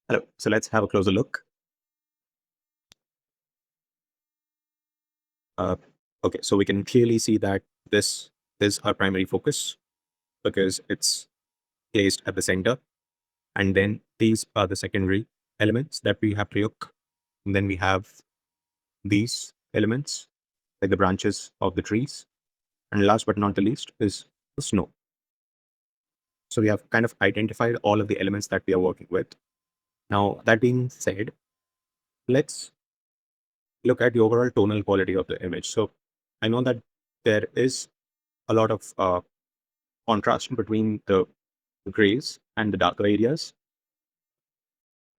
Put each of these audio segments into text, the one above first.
Hello. So let's have a closer look. Uh, okay, so we can clearly see that this is our primary focus because it's placed at the center. And then these are the secondary elements that we have to look. And then we have these elements, like the branches of the trees. And last but not the least is the snow. So we have kind of identified all of the elements that we are working with. Now, that being said, let's look at the overall tonal quality of the image. So I know that there is a lot of contrast between the grays and the darker areas,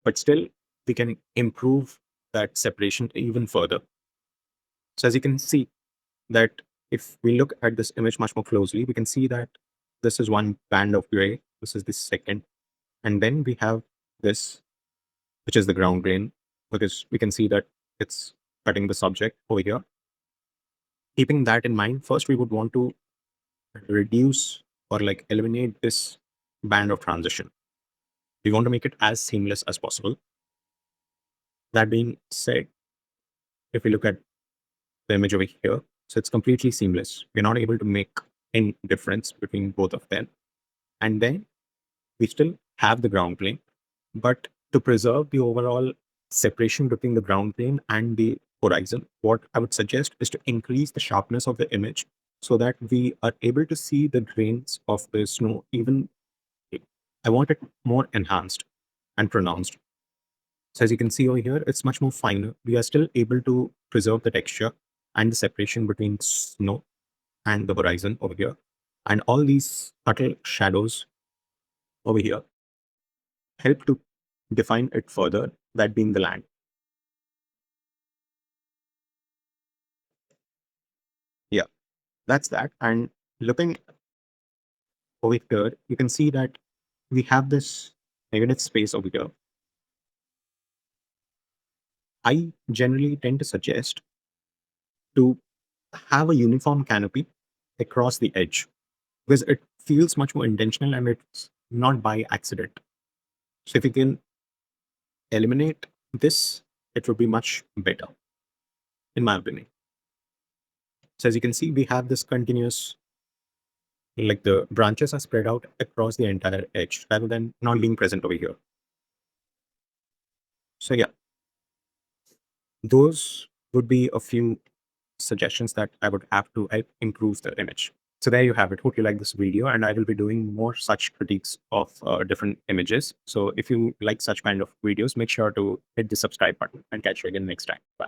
but still we can improve that separation even further. So as you can see that if we look at this image much more closely, we can see that this is one band of gray, this is the second, and then we have this, which is the ground grain, because we can see that it's cutting the subject over here. Keeping that in mind, first we would want to reduce or like eliminate this band of transition. We want to make it as seamless as possible. That being said, if we look at the image over here, so it's completely seamless. We're not able to make any difference between both of them. And then we still have the ground plane, but to preserve the overall separation between the ground plane and the horizon, what I would suggest is to increase the sharpness of the image so that we are able to see the grains of the snow even. I want it more enhanced and pronounced. So as you can see over here, it's much more finer. We are still able to preserve the texture and the separation between snow and the horizon over here. And all these subtle shadows over here help to define it further, that being the land. Yeah, that's that. And looking over here, you can see that we have this negative space over here. I generally tend to suggest to have a uniform canopy across the edge because it feels much more intentional and it's not by accident. So if you can eliminate this, it would be much better, in my opinion. So as you can see, we have this continuous, like the branches are spread out across the entire edge rather than not being present over here. So yeah, those would be a few suggestions that I would have to help improve the image. So there you have it. Hope you like this video, and I will be doing more such critiques of different images. So if you like such kind of videos, make sure to hit the subscribe button and catch you again next time. Bye.